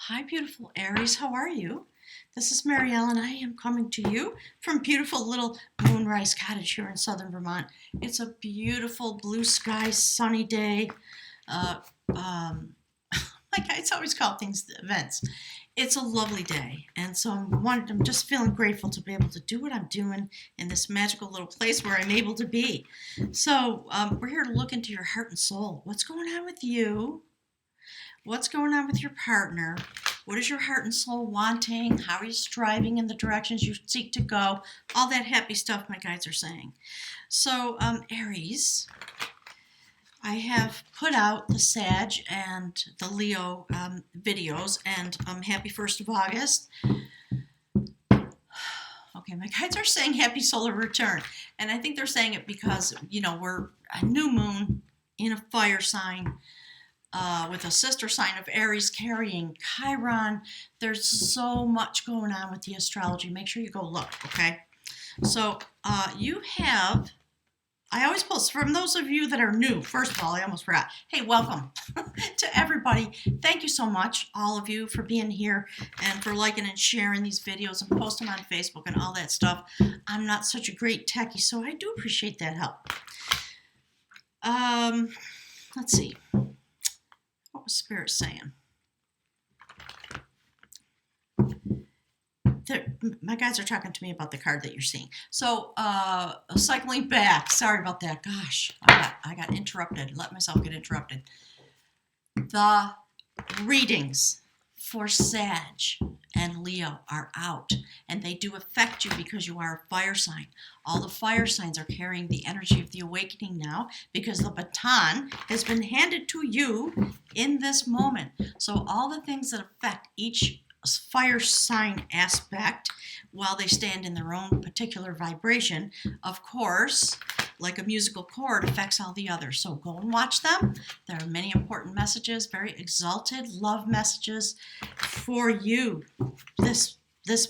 Hi, beautiful Aries. How are you? This is Marielle, and I am coming to you from beautiful little Moonrise Cottage here in southern Vermont. It's a beautiful blue sky, sunny day. Uh, um, like I always call things events. It's a lovely day, and so I'm just feeling grateful to be able to do what I'm doing in this magical little place where I'm able to be. So we're here to look into your heart and soul. What's going on with you? What's going on with your partner? What is your heart and soul wanting? How are you striving in the directions you seek to go? All that happy stuff my guides are saying. So, Aries, I have put out the Sag and the Leo videos, and happy 1st of August. Okay, my guides are saying happy solar return. And I think they're saying it because, we're a new moon in a fire sign. With a sister sign of Aries carrying Chiron. There's so much going on with the astrology. Make sure you go look, okay? So you have, I always post, from those of you that are new, first of all, I almost forgot. Hey, welcome to everybody. Thank you so much, all of you, for being here and for liking and sharing these videos and post them on Facebook and all that stuff. I'm not such a great techie, so I do appreciate that help. Let's see. What was Spirit saying? My guys are talking to me about the card that you're seeing. So, cycling back. Sorry about that. Gosh, I got interrupted. Let myself get interrupted. The readings for Sag and Leo are out, and they do affect you because you are a fire sign. All the fire signs are carrying the energy of the awakening now because the baton has been handed to you in this moment. So all the things that affect each fire sign aspect while they stand in their own particular vibration, of course, like a musical chord, affects all the others. So go and watch them. There are many important messages, very exalted love messages for you this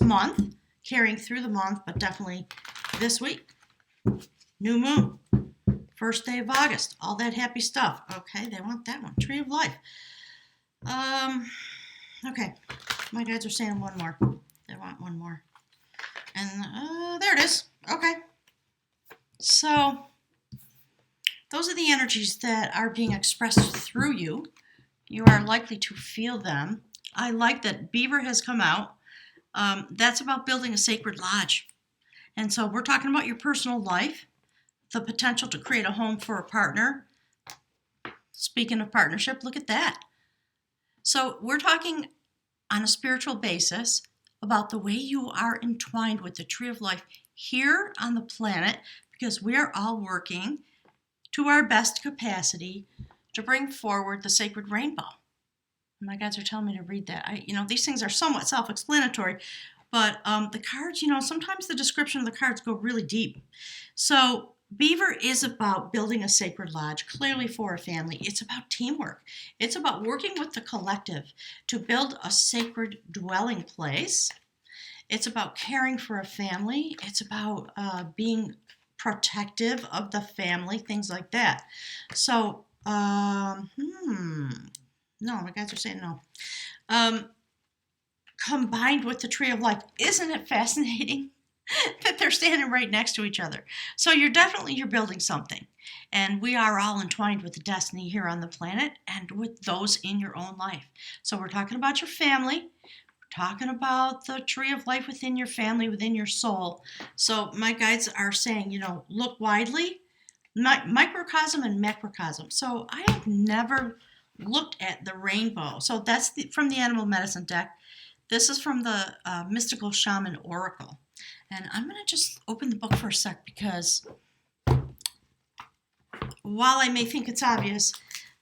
month, carrying through the month, but definitely this week. New moon, 1st day of August, all that happy stuff. Okay, they want that one. Tree of life. Okay, my guides are saying one more. They want one more. And there it is. Okay. So those are the energies that are being expressed through you. You are likely to feel them. I like that Beaver has come out. That's about building a sacred lodge. And so we're talking about your personal life, the potential to create a home for a partner. Speaking of partnership, look at that. So we're talking on a spiritual basis about the way you are entwined with the tree of life here on the planet, because we are all working to our best capacity to bring forward the sacred rainbow. My guides are telling me to read that. These things are somewhat self-explanatory, but the cards, sometimes the description of the cards go really deep. So Beaver is about building a sacred lodge, clearly for a family. It's about teamwork. It's about working with the collective to build a sacred dwelling place. It's about caring for a family. It's about being protective of the family, things like that. So, no, my guys are saying no. Combined with the tree of life, isn't it fascinating that they're standing right next to each other? So you're building something, and we are all entwined with the destiny here on the planet and with those in your own life. So we're talking about your family. Talking about the tree of life within your family, within your soul. So my guides are saying, look widely, microcosm and macrocosm. So I have never looked at the rainbow. So that's from the Animal Medicine deck. This is from the Mystical Shaman Oracle. And I'm going to just open the book for a sec, because while I may think it's obvious,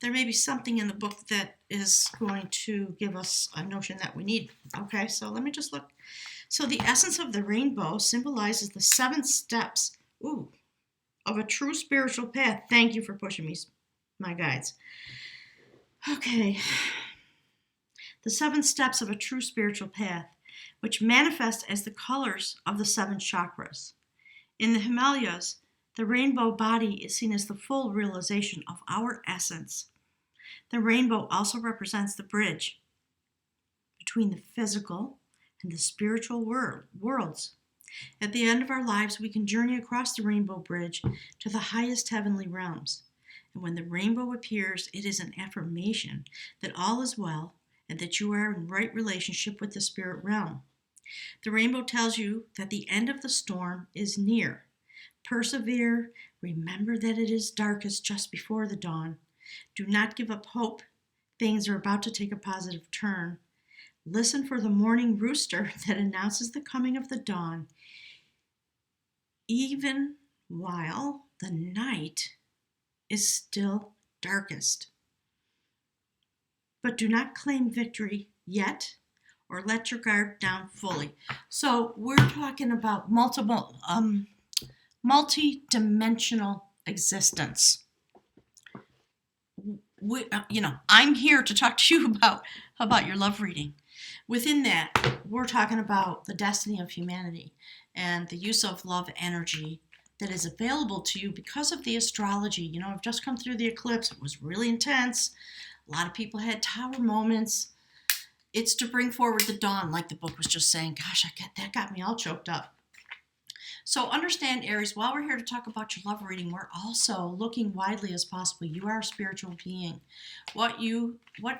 there may be something in the book that is going to give us a notion that we need. Okay, so let me just look. So the essence of the rainbow symbolizes the 7 steps of a true spiritual path. Thank you for pushing me, my guides. Okay. The 7 steps of a true spiritual path, which manifest as the colors of the 7 chakras. In the Himalayas, the rainbow body is seen as the full realization of our essence. The rainbow also represents the bridge between the physical and the spiritual worlds. At the end of our lives, we can journey across the rainbow bridge to the highest heavenly realms. And when the rainbow appears, it is an affirmation that all is well and that you are in right relationship with the spirit realm. The rainbow tells you that the end of the storm is near. Persevere. Remember that it is darkest just before the dawn. Do not give up hope. Things are about to take a positive turn. Listen for the morning rooster that announces the coming of the dawn, even while the night is still darkest. But do not claim victory yet or let your guard down fully. So we're talking about multi-dimensional existence. I'm here to talk to you about your love reading. Within that, we're talking about the destiny of humanity and the use of love energy that is available to you because of the astrology. I've just come through the eclipse. It was really intense. A lot of people had tower moments. It's to bring forward the dawn, like the book was just saying. Gosh, that got me all choked up. So understand, Aries, while we're here to talk about your love reading, we're also looking widely as possible. You are a spiritual being. What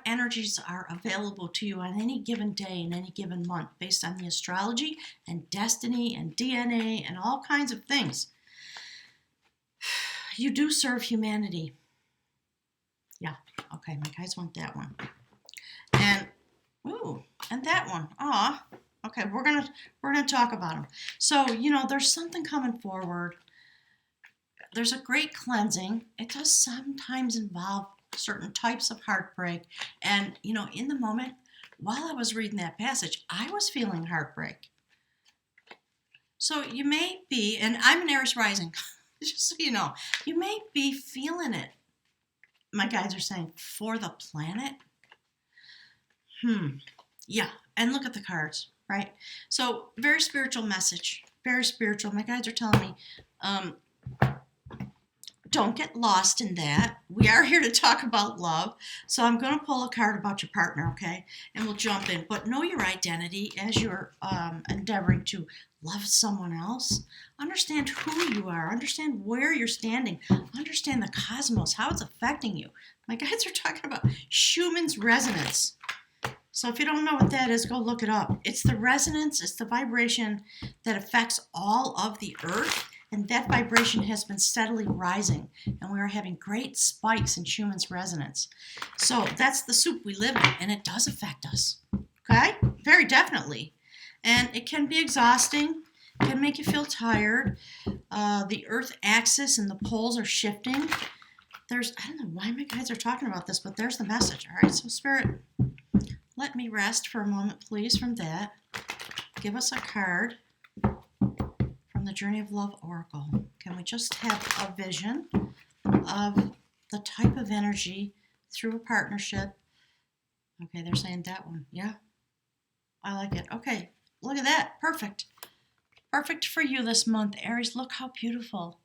energies are available to you on any given day in any given month based on the astrology and destiny and DNA and all kinds of things. You do serve humanity. Yeah, okay, my guys want that one. And that one. Okay, we're gonna talk about them. So, there's something coming forward. There's a great cleansing. It does sometimes involve certain types of heartbreak. And, in the moment, while I was reading that passage, I was feeling heartbreak. So you may be, and I'm an Aries rising, just so you know, you may be feeling it. My guides are saying, for the planet? Yeah, and look at the cards, right? So, very spiritual message, very spiritual. My guides are telling me, don't get lost in that. We are here to talk about love. So I'm going to pull a card about your partner, okay? And we'll jump in. But know your identity as you're endeavoring to love someone else. Understand who you are. Understand where you're standing. Understand the cosmos, how it's affecting you. My guides are talking about Schumann's resonance. So if you don't know what that is, go look it up. It's the resonance, it's the vibration that affects all of the earth, and that vibration has been steadily rising, and we are having great spikes in Schumann's resonance. So that's the soup we live in, and it does affect us, okay? Very definitely. And it can be exhausting, it can make you feel tired. The earth axis and the poles are shifting. I don't know why my guides are talking about this, but there's the message, all right? So Spirit, let me rest for a moment, please, from that. Give us a card from the Journey of Love Oracle. Can we just have a vision of the type of energy through a partnership? Okay, they're saying that one. Yeah, I like it. Okay, look at that. Perfect. Perfect for you this month, Aries. Look how beautiful.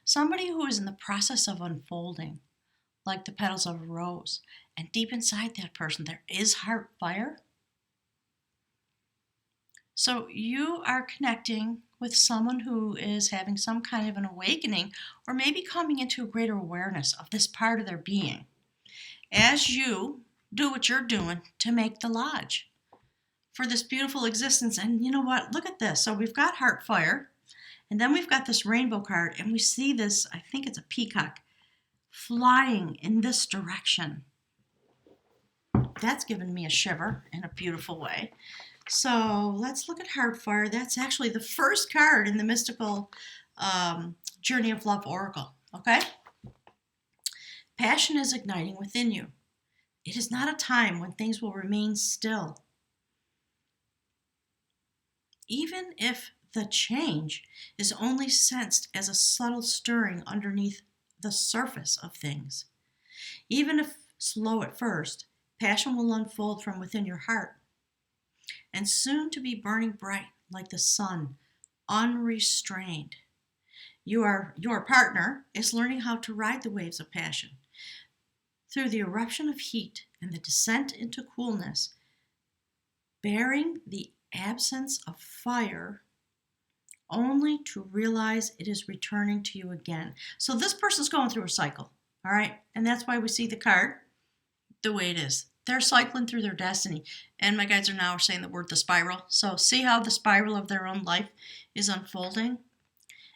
Somebody who is in the process of unfolding, like the petals of a rose. And deep inside that person, there is heart fire. So you are connecting with someone who is having some kind of an awakening or maybe coming into a greater awareness of this part of their being as you do what you're doing to make the lodge for this beautiful existence. And you know what? Look at this. So we've got heart fire, and then we've got this rainbow card, and we see this, I think it's a peacock, flying in this direction. That's given me a shiver in a beautiful way. So let's look at Heartfire. That's actually the first card in the mystical Journey of Love Oracle. Okay? Passion is igniting within you. It is not a time when things will remain still. Even if the change is only sensed as a subtle stirring underneath the surface of things. Even if slow at first, passion will unfold from within your heart, and soon to be burning bright like the sun, unrestrained. Your partner is learning how to ride the waves of passion. Through the eruption of heat and the descent into coolness, bearing the absence of fire only to realize it is returning to you again. So this person's going through a cycle, all right? And that's why we see the card the way it is. They're cycling through their destiny. And my guides are now saying the word the spiral. So see how the spiral of their own life is unfolding?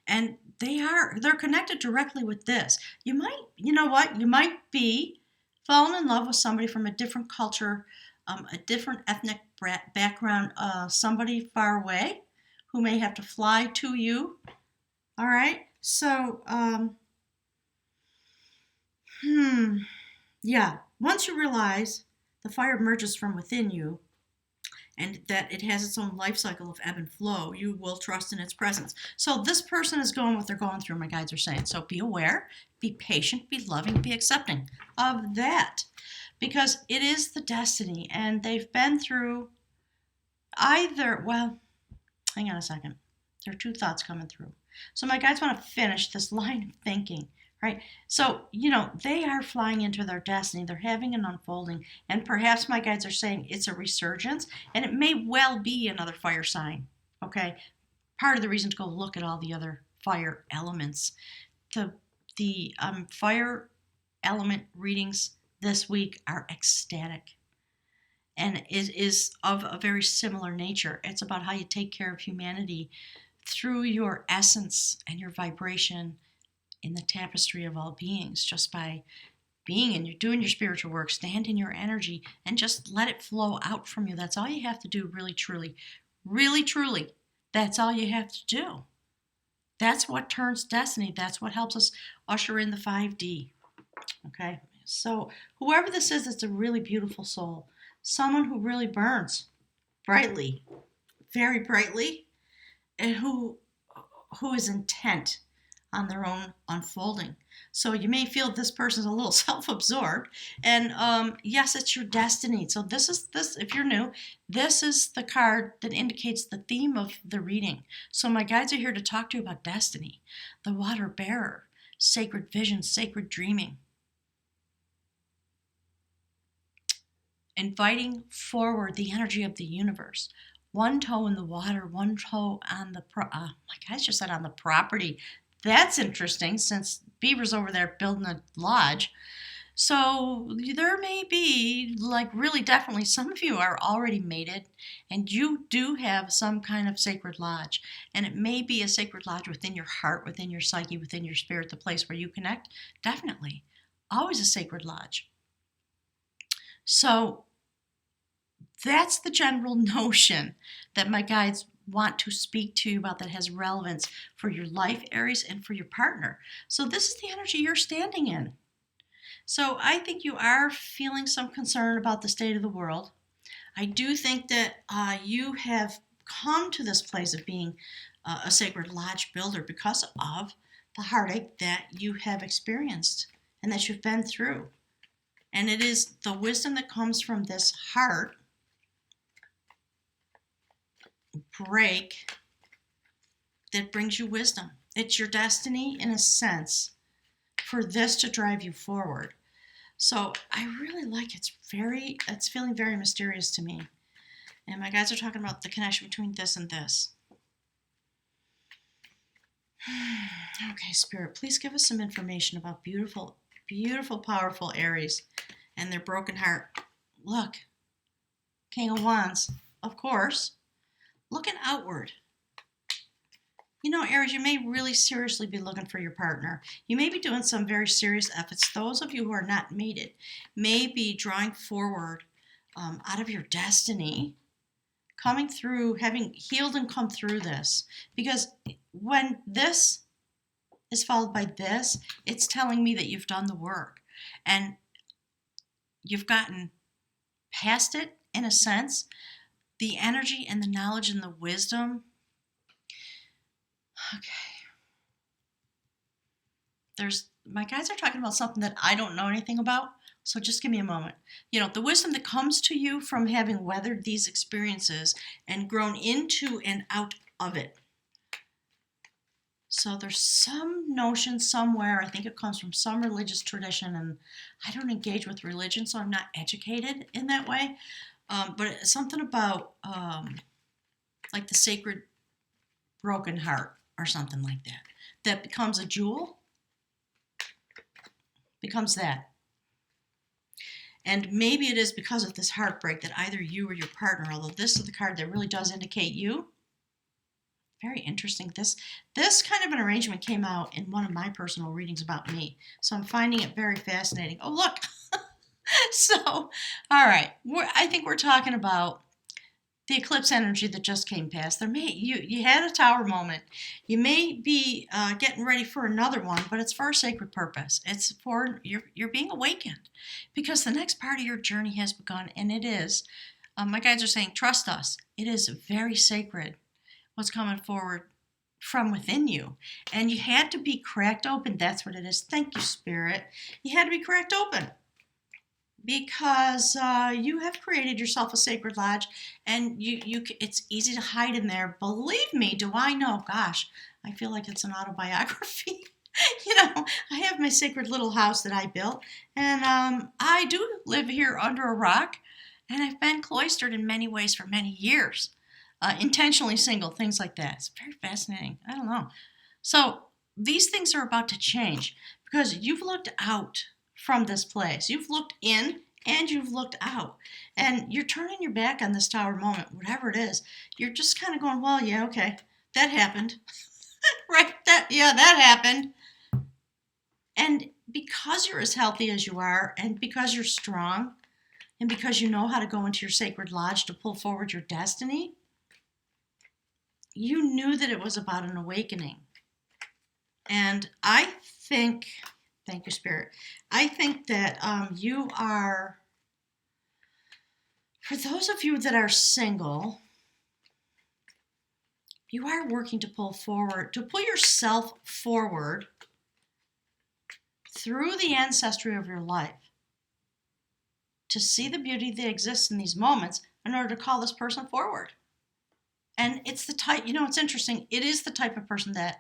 And they're connected directly with this. You might be falling in love with somebody from a different culture, a different ethnic background, somebody far away who may have to fly to you. All right. So, yeah. Once you realize the fire emerges from within you and that it has its own life cycle of ebb and flow, you will trust in its presence. So this person is going what they're going through, my guides are saying. So be aware, be patient, be loving, be accepting of that. Because it is the destiny, and they've been through hang on a second. There are two thoughts coming through. So my guides want to finish this line of thinking, right? So, they are flying into their destiny. They're having an unfolding. And perhaps my guides are saying it's a resurgence, and it may well be another fire sign, okay? Part of the reason to go look at all the other fire elements. The fire element readings this week are ecstatic. And it is of a very similar nature. It's about how you take care of humanity through your essence and your vibration in the tapestry of all beings, just by being and you're doing your spiritual work, stand in your energy and just let it flow out from you. That's all you have to do, really, truly. Really, truly. That's all you have to do. That's what turns destiny. That's what helps us usher in the 5D. Okay? So whoever this is, it's a really beautiful soul. Someone who really burns brightly, very brightly, and who is intent on their own unfolding. So you may feel this person's a little self-absorbed, and yes, it's your destiny. So this, if you're new, this is the card that indicates the theme of the reading. So my guides are here to talk to you about destiny, the water bearer, sacred vision, sacred dreaming. Inviting forward the energy of the universe. One toe in the water, one toe on the, my guys just said on the property. That's interesting since Beaver's over there building a lodge. So there may be, really definitely, some of you are already mated and you do have some kind of sacred lodge. And it may be a sacred lodge within your heart, within your psyche, within your spirit, the place where you connect. Definitely. Always a sacred lodge. So that's the general notion that my guides want to speak to you about that has relevance for your life, Aries, and for your partner. So this is the energy you're standing in. So I think you are feeling some concern about the state of the world. I do think that you have come to this place of being a sacred lodge builder because of the heartache that you have experienced and that you've been through. And it is the wisdom that comes from this heart break that brings you wisdom. It's your destiny, in a sense, for this to drive you forward. So I really like it's feeling very mysterious to me. And my guys are talking about the connection between this and this. Okay, Spirit, please give us some information about beautiful, beautiful, powerful Aries and their broken heart. Look, King of Wands, of course. Looking outward. Aries, you may really seriously be looking for your partner. You may be doing some very serious efforts. Those of you who are not mated may be drawing forward out of your destiny, coming through, having healed and come through this. Because when this is followed by this, it's telling me that you've done the work. And you've gotten past it, in a sense. The energy and the knowledge and the wisdom. Okay. My guys are talking about something that I don't know anything about, so just give me a moment. The wisdom that comes to you from having weathered these experiences and grown into and out of it. So there's some notion somewhere, I think it comes from some religious tradition, and I don't engage with religion, so I'm not educated in that way. But it's something about like the sacred broken heart or something like that. That becomes a jewel, becomes that. And maybe it is because of this heartbreak that either you or your partner, although this is the card that really does indicate you. Very interesting. This kind of an arrangement came out in one of my personal readings about me. So I'm finding it very fascinating. Oh, look. So, all right. I think we're talking about the eclipse energy that just came past. You had a tower moment. You may be getting ready for another one, but it's for a sacred purpose. It's for you're being awakened, because the next part of your journey has begun, and it is. My guides are saying, trust us. It is very sacred. What's coming forward from within you, and you had to be cracked open. That's what it is. Thank you, Spirit. You had to be cracked open, because you have created yourself a sacred lodge, and it's easy to hide in there. Believe me, do I know? Gosh, I feel like it's an autobiography. I have my sacred little house that I built, and I do live here under a rock, and I've been cloistered in many ways for many years, intentionally single, things like that. It's very fascinating. I don't know. So these things are about to change, because you've looked out from this place. You've looked in and you've looked out, and you're turning your back on this tower moment, whatever it is. You're just kind of going, well, yeah, okay, that happened. Right? That happened. And because you're as healthy as you are, and because you're strong, and because you know how to go into your sacred lodge to pull forward your destiny, you knew that it was about an awakening. And I think, thank you, Spirit, I think that you are, for those of you that are single, you are working to pull yourself forward through the ancestry of your life, to see the beauty that exists in these moments in order to call this person forward. And it's the type, it's interesting, it is the type of person that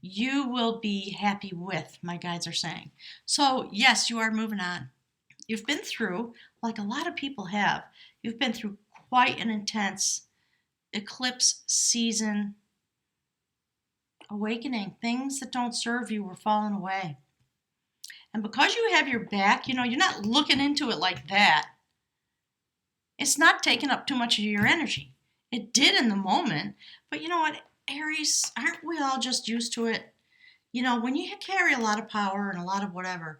you will be happy with, my guides are saying. So yes, you are moving on. You've been through, like a lot of people have, you've been through quite an intense eclipse season awakening. Things that don't serve you were falling away. And because you have your back, you're not looking into it like that. It's not taking up too much of your energy. It did in the moment, but you know what, Aries, aren't we all just used to it? When you carry a lot of power and a lot of whatever,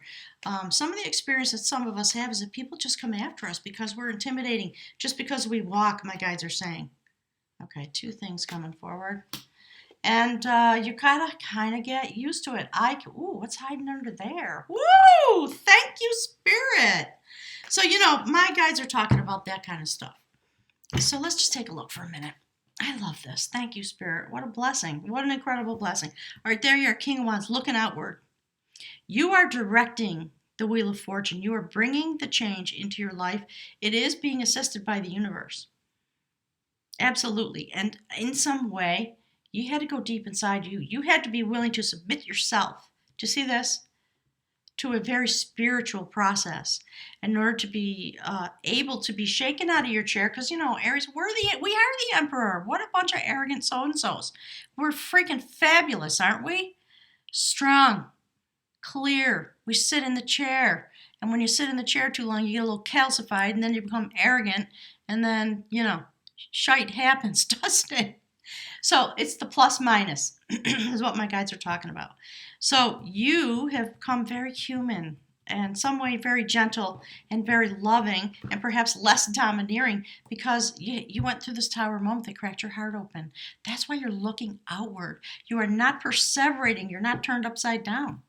some of the experience that some of us have is that people just come after us because we're intimidating, just because we walk, my guides are saying. Okay, two things coming forward. And you gotta kind of get used to it. Ooh, what's hiding under there? Woo! Thank you, Spirit. So, my guides are talking about that kind of stuff. So let's just take a look for a minute. I love this. Thank you, Spirit. What a blessing. What an incredible blessing. All right, there you are, King of Wands, looking outward. You are directing the Wheel of Fortune. You are bringing the change into your life. It is being assisted by the universe. Absolutely. And in some way, you had to go deep inside you. You had to be willing to submit yourself, to see this, to a very spiritual process in order to be able to be shaken out of your chair. Because, Aries, we are the emperor. What a bunch of arrogant so-and-sos. We're freaking fabulous, aren't we? Strong, clear. We sit in the chair. And when you sit in the chair too long, you get a little calcified, and then you become arrogant. And then, shite happens, doesn't it? So it's the plus minus is what my guides are talking about. So you have become very human, and some way very gentle and very loving, and perhaps less domineering, because you went through this tower moment that cracked your heart open. That's why you're looking outward. You are not perseverating. You're not turned upside down.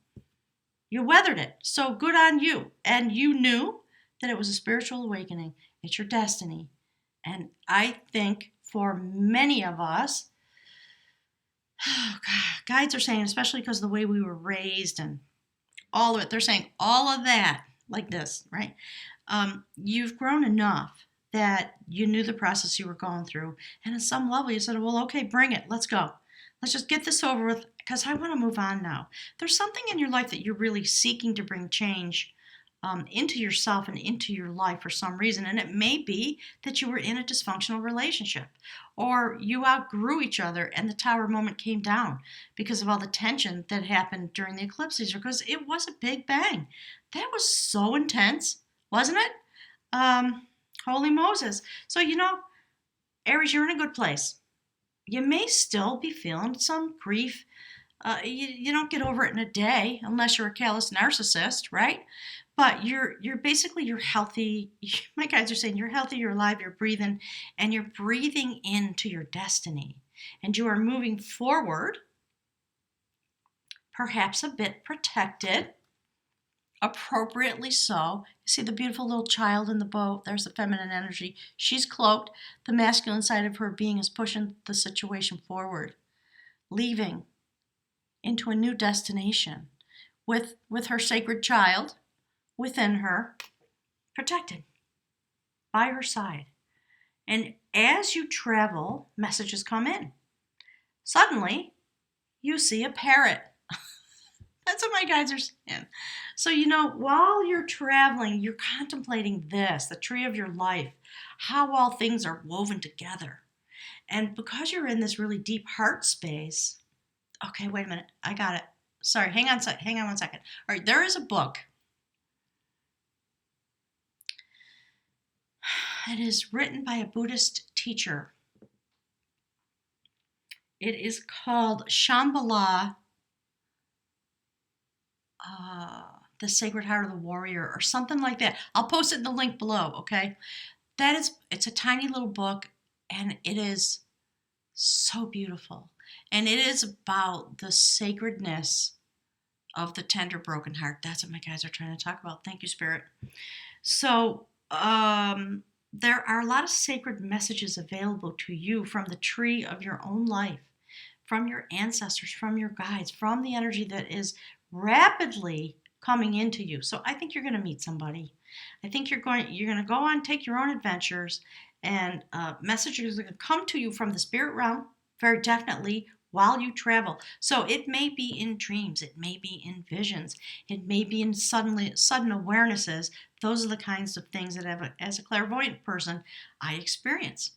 You weathered it. So good on you. And you knew that it was a spiritual awakening. It's your destiny. And I think for many of us, guides are saying, especially because of the way we were raised and all of it, they're saying all of that, like this, right? You've grown enough that you knew the process you were going through. And at some level, you said, well, okay, bring it. Let's go. Let's just get this over with, because I want to move on now. There's something in your life that you're really seeking to bring change into yourself and into your life for some reason. And it may be that you were in a dysfunctional relationship, or you outgrew each other and the tower moment came down because of all the tension that happened during the eclipses, because it was a big bang. That was so intense, wasn't it? Holy Moses. So, Aries, you're in a good place. You may still be feeling some grief. You don't get over it in a day unless you're a callous narcissist, right? But you're healthy. My guides are saying you're healthy, you're alive, you're breathing, and you're breathing into your destiny. And you are moving forward, perhaps a bit protected, appropriately so. You see the beautiful little child in the boat. There's the feminine energy. She's cloaked. The masculine side of her being is pushing the situation forward, leaving into a new destination with her sacred child within her, protected by her side. And as you travel, messages come in. Suddenly, you see a parrot. That's what my guides are saying. So, while you're traveling, you're contemplating this, the tree of your life, how all things are woven together. And because you're in this really deep heart space, okay, wait a minute, I got it. Sorry, hang on 1 second. All right, there is a book. It is written by a Buddhist teacher. It is called Shambala, The Sacred Heart of the Warrior, or something like that. I'll post it in the link below, okay? It's a tiny little book, and it is so beautiful. And it is about the sacredness of the tender broken heart. That's what my guys are trying to talk about. Thank you, Spirit. So, there are a lot of sacred messages available to you from the tree of your own life, from your ancestors, from your guides, from the energy that is rapidly coming into you. So I think you're going to meet somebody. I think you're going to go on, take your own adventures, and messages are going to come to you from the spirit realm, very definitely, while you travel. So it may be in dreams, it may be in visions, it may be in sudden awarenesses. Those are the kinds of things that as a clairvoyant person, I experience.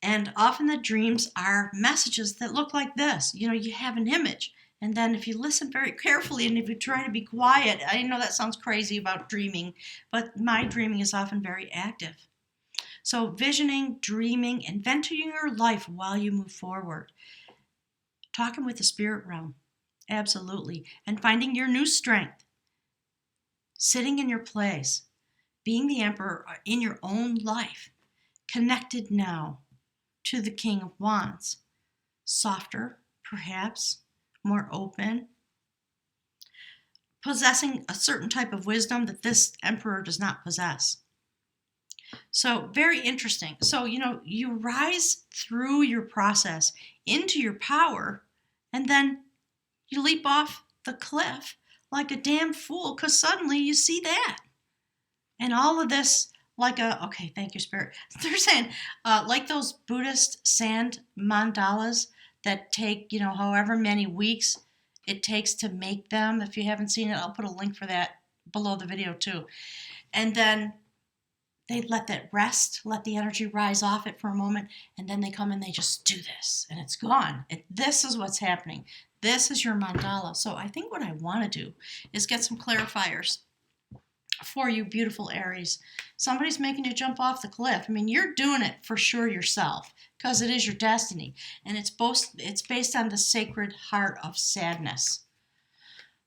And often the dreams are messages that look like this. You have an image. And then if you listen very carefully and if you try to be quiet, I know that sounds crazy about dreaming, but my dreaming is often very active. So visioning, dreaming, inventing your life while you move forward. Talking with the spirit realm, absolutely. And finding your new strength. Sitting in your place. Being the emperor in your own life. Connected now to the King of Wands. Softer, perhaps. More open. Possessing a certain type of wisdom that this emperor does not possess. So very interesting. So, you rise through your process into your power, and then you leap off the cliff like a damn fool because suddenly you see that. And all of this okay, thank you, Spirit. They're saying, like those Buddhist sand mandalas that take, however many weeks it takes to make them. If you haven't seen it, I'll put a link for that below the video too. And then they let that rest, let the energy rise off it for a moment, and then they come and they just do this, and it's gone. This is what's happening. This is your mandala. So I think what I want to do is get some clarifiers for you, beautiful Aries. Somebody's making you jump off the cliff. I mean, you're doing it for sure yourself because it is your destiny, and it's based on the sacred heart of sadness.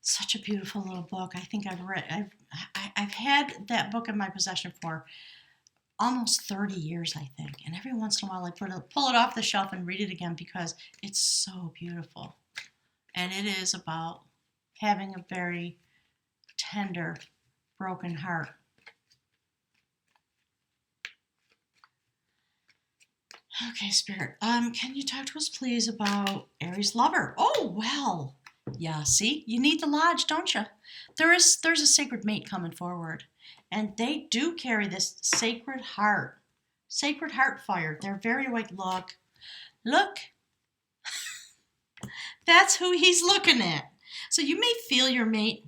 Such a beautiful little book. I think I've had that book in my possession for almost 30 years, I think. And every once in a while I pull it off the shelf and read it again because it's so beautiful. And it is about having a very tender, broken heart. Okay, Spirit. Can you talk to us, please, about Aries lover? Oh, well. Yeah, see? You need the lodge, don't you? There's a sacred mate coming forward. And they do carry this sacred heart fire. They're very white. Look. That's who he's looking at. So you may feel your mate.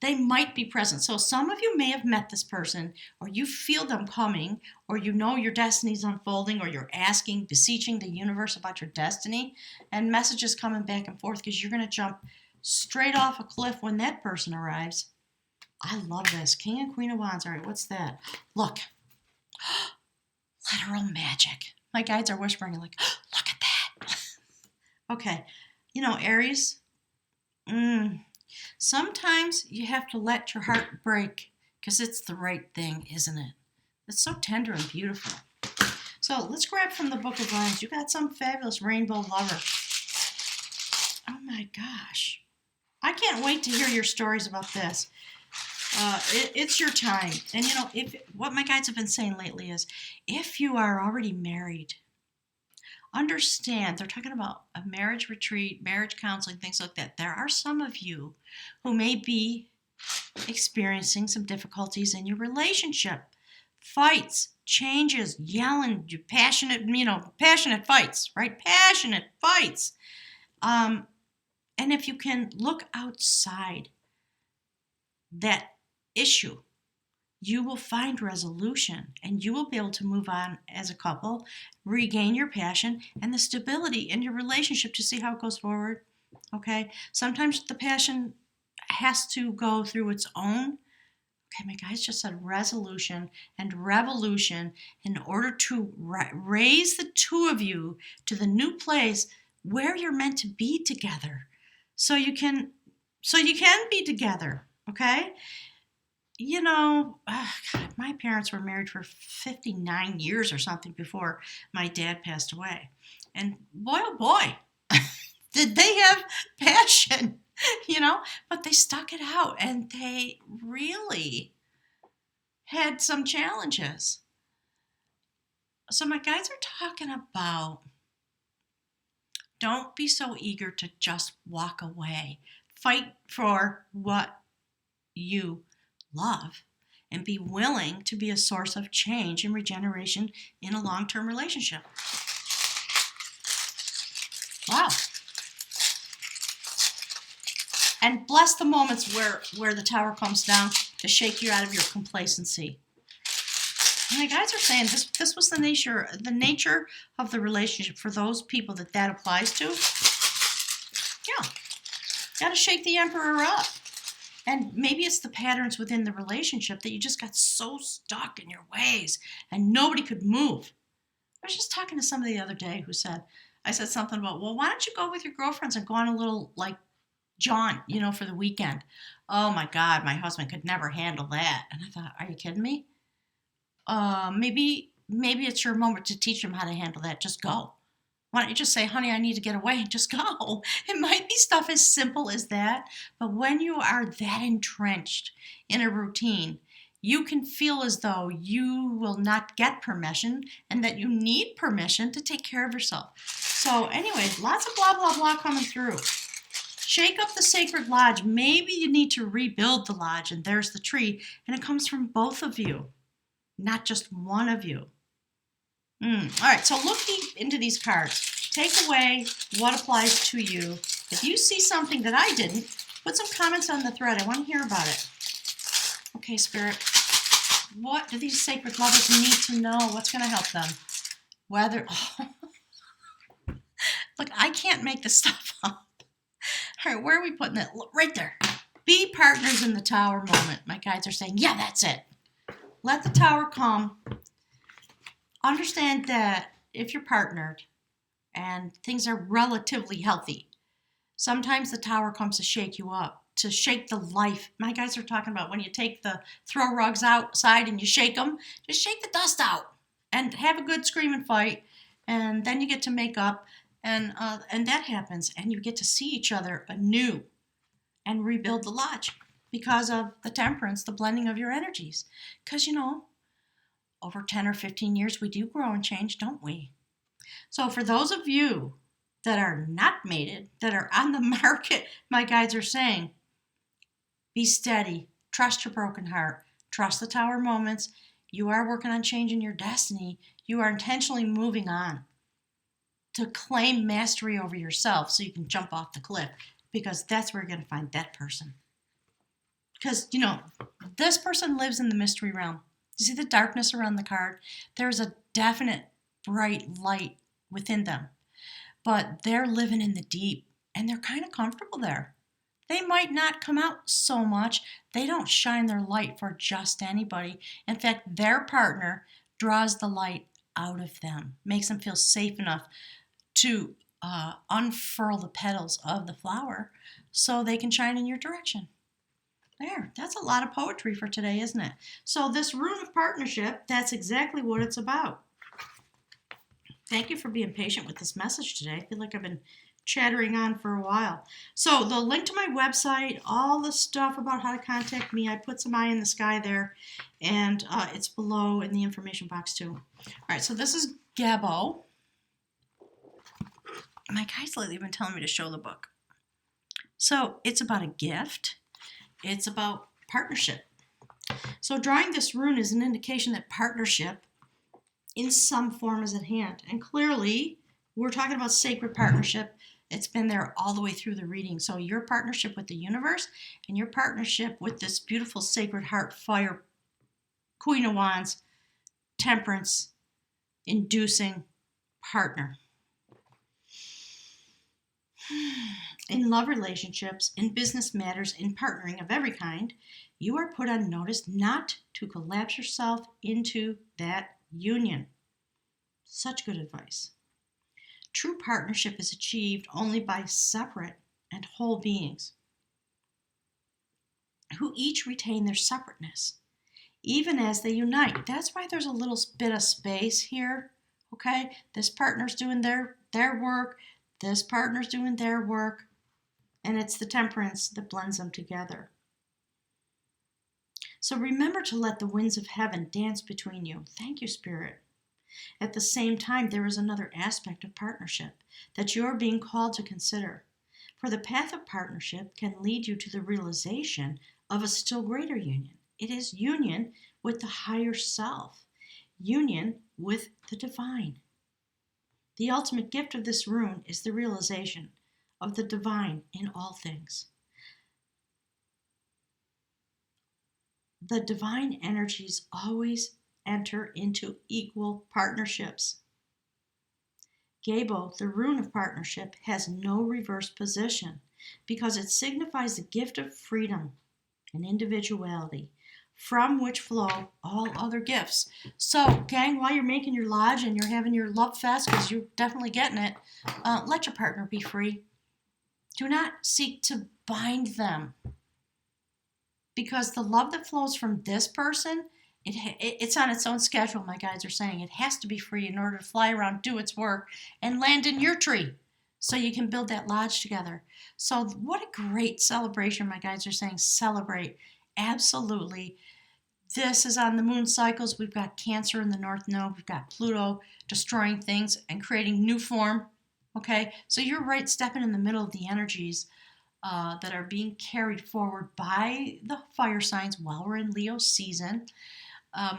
They might be present. So some of you may have met this person, or you feel them coming, or you know your destiny's unfolding, or you're asking, beseeching the universe about your destiny, and messages coming back and forth because you're going to jump straight off a cliff when that person arrives. I love this. King and Queen of Wands. All right, what's that? Look. Literal magic. My guides are whispering like, look at that. Okay. You know, Aries, sometimes you have to let your heart break because it's the right thing, isn't it? It's so tender and beautiful. So let's grab from the Book of Wands. You got some fabulous rainbow lover. Oh my gosh. I can't wait to hear your stories about this. It's your time. And you know, what my guides have been saying lately is, if you are already married, understand, they're talking about a marriage retreat, marriage counseling, things like that. There are some of you who may be experiencing some difficulties in your relationship. Fights, changes, yelling, passionate fights, right? Passionate fights. And if you can look outside that issue, you will find resolution and you will be able to move on as a couple, regain your passion and the stability in your relationship to see how it goes forward. Okay? Sometimes the passion has to go through its own. Okay, my guys just said resolution and revolution in order to raise the two of you to the new place where you're meant to be together. So you can be together, okay? You know, God, my parents were married for 59 years or something before my dad passed away. And boy, oh boy, did they have passion, but they stuck it out and they really had some challenges. So my guys are talking about, don't be so eager to just walk away. Fight for what you love and be willing to be a source of change and regeneration in a long-term relationship. Wow. And bless the moments where the tower comes down to shake you out of your complacency. And the guys are saying this was the nature of the relationship for those people that applies to. Yeah. Got to shake the emperor up. And maybe it's the patterns within the relationship that you just got so stuck in your ways and nobody could move. I was just talking to somebody the other day I said something about, well, why don't you go with your girlfriends and go on a little jaunt, for the weekend? Oh my God, my husband could never handle that. And I thought, are you kidding me? Maybe it's your moment to teach him how to handle that. Just go. Why don't you just say, honey, I need to get away and just go? It might be stuff as simple as that, but when you are that entrenched in a routine, you can feel as though you will not get permission and that you need permission to take care of yourself. So anyway, lots of blah, blah, blah coming through. Shake up the sacred lodge. Maybe you need to rebuild the lodge, and there's the tree, and it comes from both of you, not just one of you. All right, so look deep into these cards. Take away what applies to you. If you see something that I didn't, put some comments on the thread. I want to hear about it. Okay, Spirit, what do these sacred lovers need to know? What's going to help them? Look, I can't make this stuff up. All right, where are we putting it? Look, right there. Be partners in the tower moment. My guides are saying, yeah, that's it. Let the tower come. Understand that if you're partnered and things are relatively healthy, sometimes the tower comes to shake you up, to shake the life. My guys are talking about when you take the throw rugs outside and you shake them, just shake the dust out and have a good screaming fight, and then you get to make up, and that happens, and you get to see each other anew and rebuild the lodge because of the temperance, the blending of your energies. Because, over 10 or 15 years, we do grow and change, don't we? So for those of you that are not mated, that are on the market, my guides are saying, be steady, trust your broken heart, trust the tower moments. You are working on changing your destiny. You are intentionally moving on to claim mastery over yourself so you can jump off the cliff, because that's where you're going to find that person. because, you know, this person lives in the mystery realm. You see the darkness around the card? There's a definite bright light within them, but they're living in the deep and they're kind of comfortable there. They might not come out so much. They don't shine their light for just anybody. In fact, their partner draws the light out of them, makes them feel safe enough to unfurl the petals of the flower so they can shine in your direction. There, that's a lot of poetry for today, isn't it? So this rune of partnership, that's exactly what it's about. Thank you for being patient with this message today. I feel like I've been chattering on for a while. So the link to my website, all the stuff about how to contact me, I put some eye in the sky there, and it's below in the information box too. All right, so this is Gabo. My guys lately have been telling me to show the book. So it's about a gift. It's about partnership. So drawing this rune is an indication that partnership in some form is at hand. And clearly, we're talking about sacred partnership. It's been there all the way through the reading. So your partnership with the universe and your partnership with this beautiful sacred heart fire, Queen of Wands, temperance, inducing partner. In love relationships, in business matters, in partnering of every kind, you are put on notice not to collapse yourself into that union. Such good advice. True partnership is achieved only by separate and whole beings who each retain their separateness, even as they unite. That's why there's a little bit of space here, okay? This partner's doing their work, this partner's doing their work, and it's the temperance that blends them together. So remember to let the winds of heaven dance between you. Thank you, Spirit. At the same time, there is another aspect of partnership that you are being called to consider. For the path of partnership can lead you to the realization of a still greater union. It is union with the higher self, union with the divine. The ultimate gift of this rune is the realization of the divine in all things. The divine energies always enter into equal partnerships. Gabo, the rune of partnership, has no reverse position because it signifies the gift of freedom and individuality from which flow all other gifts. So, gang, while you're making your lodge and you're having your love fest, because you're definitely getting it, let your partner be free. Do not seek to bind them, because the love that flows from this person, it's on its own schedule. My guides are saying it has to be free in order to fly around, do its work, and land in your tree so you can build that lodge together. So what a great celebration. My guides are saying celebrate. Absolutely. This is on the moon cycles. We've got Cancer in the North Node. We've got Pluto destroying things and creating new form. Okay, so you're right, stepping in the middle of the energies that are being carried forward by the fire signs while we're in Leo season.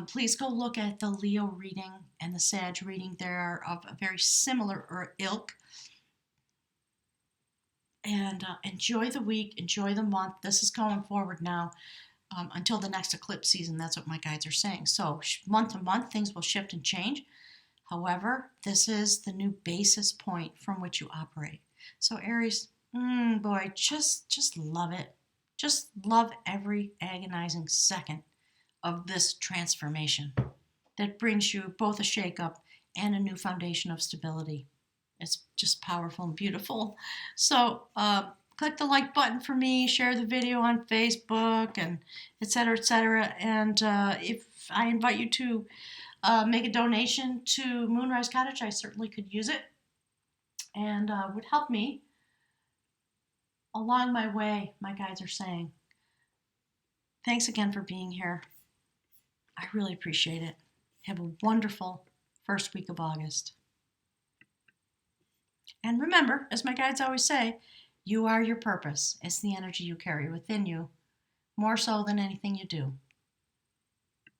Please go look at the Leo reading and the Sag reading. They're of a very similar ilk. And enjoy the week, enjoy the month. This is going forward now until the next eclipse season. That's what my guides are saying. So month to month, things will shift and change. However, this is the new basis point from which you operate. So Aries, boy, just love it. Just love every agonizing second of this transformation that brings you both a shakeup and a new foundation of stability. It's just powerful and beautiful. So click the like button for me, share the video on Facebook, and et cetera, et cetera. And if I invite you to make a donation to Moonrise Cottage, I certainly could use it, and would help me along my way, my guides are saying. Thanks again for being here. I really appreciate it. Have a wonderful first week of August. And remember, as my guides always say, you are your purpose. It's the energy you carry within you, more so than anything you do.